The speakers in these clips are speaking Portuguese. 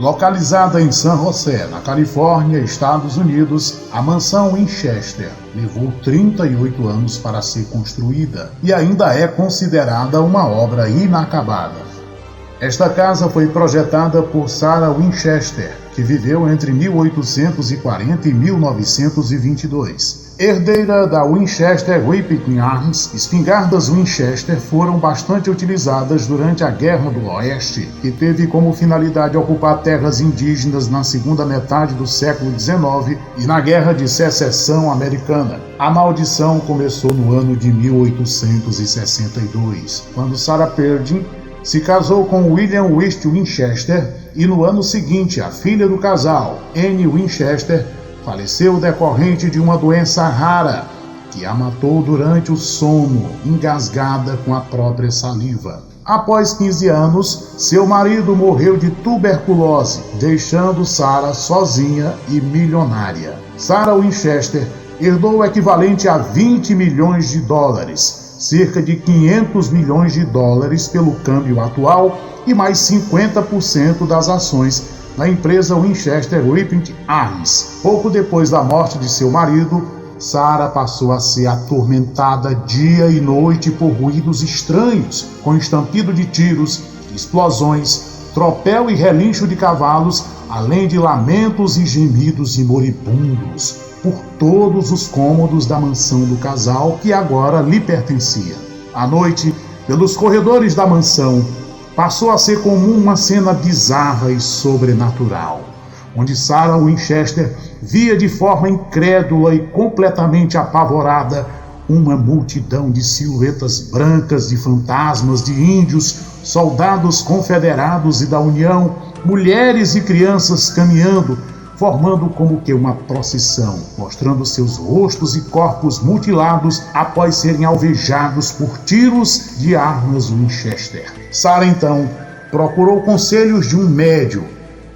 Localizada em San José, na Califórnia, Estados Unidos, a mansão Winchester levou 38 anos para ser construída e ainda é considerada uma obra inacabada. Esta casa foi projetada por Sarah Winchester, que viveu entre 1840 e 1922. Herdeira da Winchester Weapon Arms, espingardas Winchester foram bastante utilizadas durante a Guerra do Oeste, que teve como finalidade ocupar terras indígenas na segunda metade do século XIX e na Guerra de Secessão Americana. A maldição começou no ano de 1862, quando Sarah Perdin se casou com William West Winchester e no ano seguinte a filha do casal, Anne Winchester, faleceu decorrente de uma doença rara que a matou durante o sono, engasgada com a própria saliva. Após 15 anos, seu marido morreu de tuberculose, deixando Sarah sozinha e milionária. Sarah Winchester herdou o equivalente a 20 milhões de dólares, cerca de 500 milhões de dólares pelo câmbio atual e mais 50% das ações na empresa Winchester Weapon Arms. Pouco depois da morte de seu marido, Sarah passou a ser atormentada dia e noite por ruídos estranhos, com estampido de tiros, explosões, tropel e relincho de cavalos, além de lamentos e gemidos de moribundos por todos os cômodos da mansão do casal que agora lhe pertencia. À noite, pelos corredores da mansão, passou a ser comum uma cena bizarra e sobrenatural, onde Sarah Winchester via de forma incrédula e completamente apavorada uma multidão de silhuetas brancas de fantasmas de índios, soldados confederados e da União, mulheres e crianças caminhando, formando como que uma procissão, mostrando seus rostos e corpos mutilados após serem alvejados por tiros de armas Winchester. Sarah então procurou conselhos de um médium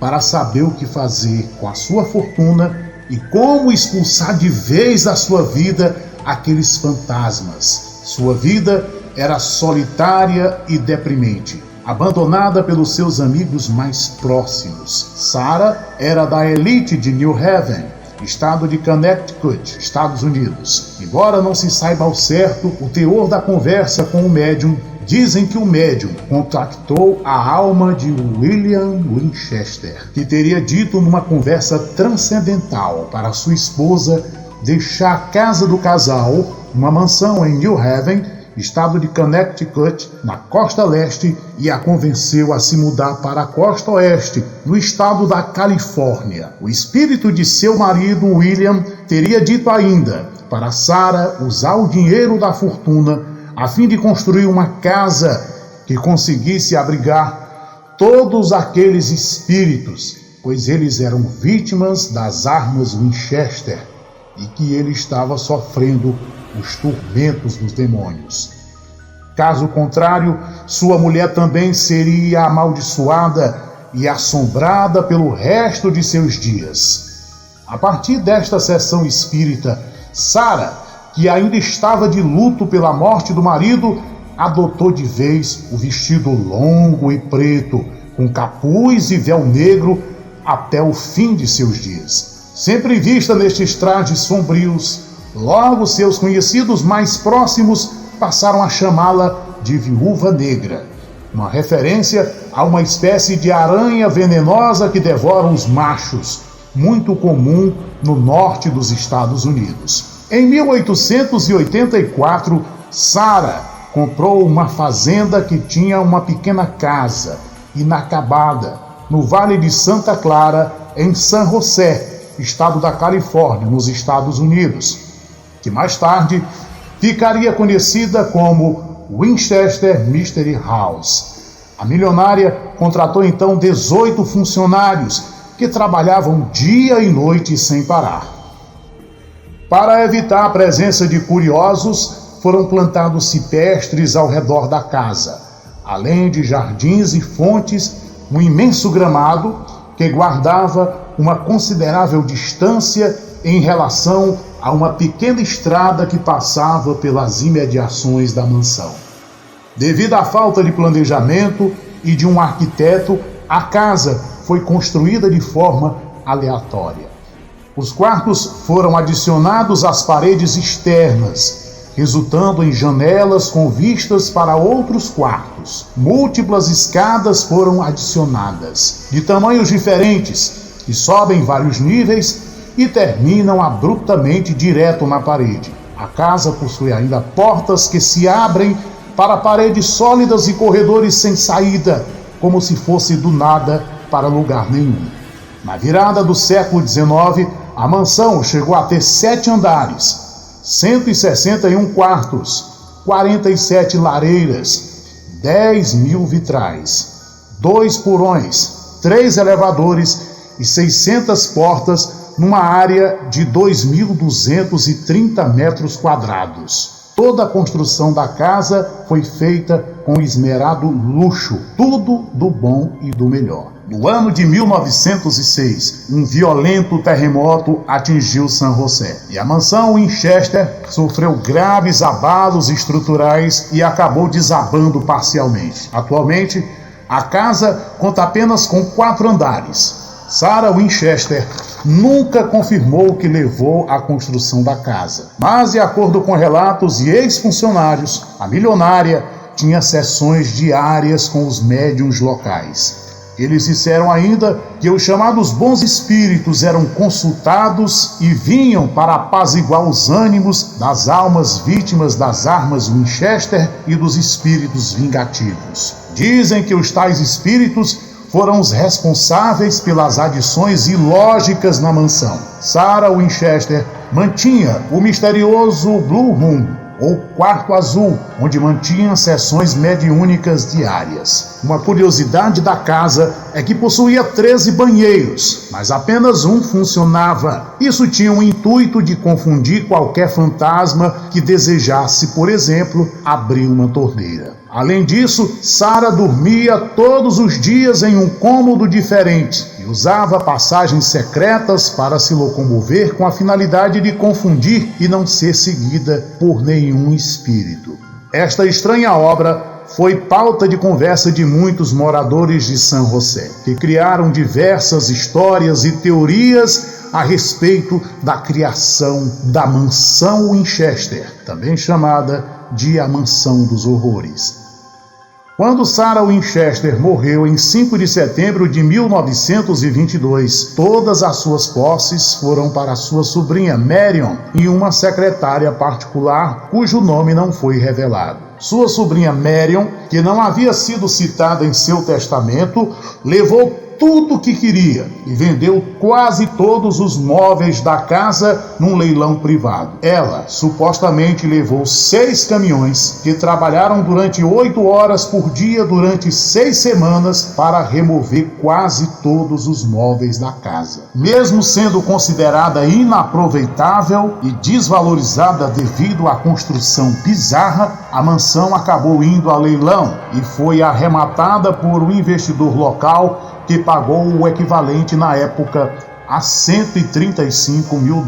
para saber o que fazer com a sua fortuna e como expulsar de vez da sua vida aqueles fantasmas. Sua vida era solitária e deprimente, abandonada pelos seus amigos mais próximos. Sarah era da elite de New Haven, estado de Connecticut, Estados Unidos. Embora não se saiba ao certo o teor da conversa com o médium, dizem que o médium contactou a alma de William Winchester, que teria dito numa conversa transcendental para sua esposa deixar a casa do casal, uma mansão em New Haven, estado de Connecticut, na costa leste, e a convenceu a se mudar para a costa oeste, no estado da Califórnia. O espírito de seu marido, William, teria dito ainda para Sarah usar o dinheiro da fortuna a fim de construir uma casa que conseguisse abrigar todos aqueles espíritos, pois eles eram vítimas das armas Winchester e que ele estava sofrendo os tormentos dos demônios. Caso contrário, sua mulher também seria amaldiçoada e assombrada pelo resto de seus dias. A partir desta sessão espírita, Sarah, que ainda estava de luto pela morte do marido, adotou de vez o vestido longo e preto, com capuz e véu negro, até o fim de seus dias. Sempre vista nestes trajes sombrios, logo seus conhecidos mais próximos passaram a chamá-la de Viúva Negra, uma referência a uma espécie de aranha venenosa que devora os machos, muito comum no norte dos Estados Unidos. Em 1884, Sarah comprou uma fazenda que tinha uma pequena casa, inacabada, no Vale de Santa Clara, em San José, estado da Califórnia, nos Estados Unidos, que mais tarde ficaria conhecida como Winchester Mystery House. A milionária contratou então 18 funcionários que trabalhavam dia e noite sem parar. Para evitar a presença de curiosos, foram plantados cipestres ao redor da casa, além de jardins e fontes, um imenso gramado que guardava uma considerável distância em relação a uma pequena estrada que passava pelas imediações da mansão. Devido à falta de planejamento e de um arquiteto, a casa foi construída de forma aleatória. Os quartos foram adicionados às paredes externas, resultando em janelas com vistas para outros quartos. Múltiplas escadas foram adicionadas, de tamanhos diferentes, que sobem vários níveis e terminam abruptamente direto na parede. A casa possui ainda portas que se abrem para paredes sólidas e corredores sem saída, como se fosse do nada para lugar nenhum. Na virada do século XIX, a mansão chegou a ter 7 andares, 161 quartos, 47 lareiras, 10.000 vitrais, 2 porões, 3 elevadores e 600 portas numa área de 2.230 metros quadrados. Toda a construção da casa foi feita com esmerado luxo, tudo do bom e do melhor. No ano de 1906, um violento terremoto atingiu San José e a mansão Winchester sofreu graves abalos estruturais e acabou desabando parcialmente. Atualmente, a casa conta apenas com 4 andares. Sarah Winchester nunca confirmou o que levou à construção da casa, mas, de acordo com relatos e ex-funcionários, a milionária tinha sessões diárias com os médiuns locais. Eles disseram ainda que os chamados bons espíritos eram consultados e vinham para apaziguar os ânimos das almas vítimas das armas Winchester e dos espíritos vingativos. Dizem que os tais espíritos foram os responsáveis pelas adições ilógicas na mansão. Sarah Winchester mantinha o misterioso Blue Room, ou Quarto Azul, onde mantinha sessões mediúnicas diárias. Uma curiosidade da casa é que possuía 13 banheiros, mas apenas um funcionava. Isso tinha o intuito de confundir qualquer fantasma que desejasse, por exemplo, abrir uma torneira. Além disso, Sarah dormia todos os dias em um cômodo diferente e usava passagens secretas para se locomover com a finalidade de confundir e não ser seguida por nenhum espírito. Esta estranha obra foi pauta de conversa de muitos moradores de San José, que criaram diversas histórias e teorias a respeito da criação da mansão Winchester, também chamada de a Mansão dos Horrores. Quando Sarah Winchester morreu em 5 de setembro de 1922, todas as suas posses foram para sua sobrinha Marion e uma secretária particular cujo nome não foi revelado. Sua sobrinha Marion, que não havia sido citada em seu testamento, levou tudo o que queria e vendeu quase todos os móveis da casa num leilão privado. Ela supostamente levou 6 caminhões que trabalharam durante 8 horas por dia durante 6 semanas para remover quase todos os móveis da casa. Mesmo sendo considerada inaproveitável e desvalorizada devido à construção bizarra, a mansão acabou indo a leilão e foi arrematada por um investidor local que pagou o equivalente na época a $135 mil.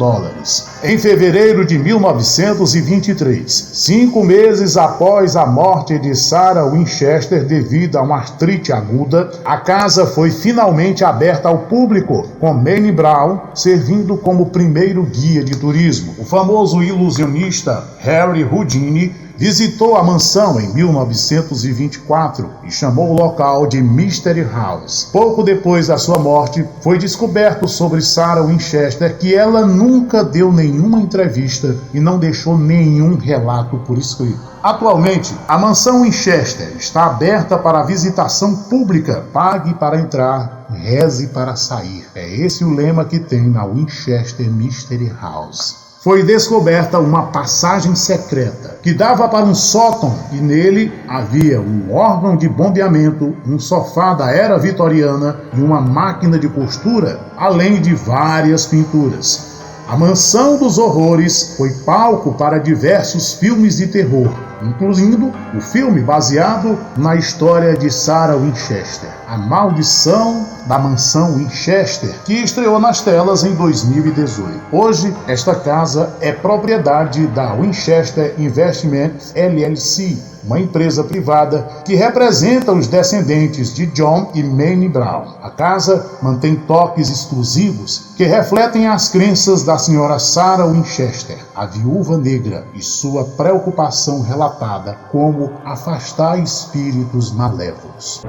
Em fevereiro de 1923, 5 meses após a morte de Sarah Winchester devido a uma artrite aguda, a casa foi finalmente aberta ao público, com Manny Brown servindo como primeiro guia de turismo. O famoso ilusionista Harry Houdini visitou a mansão em 1924 e chamou o local de Mystery House. Pouco depois da sua morte, foi descoberto sobre Sarah Winchester que ela nunca deu nenhuma entrevista e não deixou nenhum relato por escrito. Atualmente, a mansão Winchester está aberta para visitação pública. Pague para entrar, reze para sair. É esse o lema que tem na Winchester Mystery House. Foi descoberta uma passagem secreta que dava para um sótão e nele havia um órgão de bombeamento, um sofá da era vitoriana e uma máquina de costura, além de várias pinturas. A Mansão dos Horrores foi palco para diversos filmes de terror, incluindo o filme baseado na história de Sarah Winchester. A Maldição da Mansão Winchester, que estreou nas telas em 2018. Hoje, esta casa é propriedade da Winchester Investments LLC, uma empresa privada que representa os descendentes de John e Manny Brown. A casa mantém toques exclusivos que refletem as crenças da senhora Sarah Winchester, a viúva negra, e sua preocupação relatada como afastar espíritos malévolos.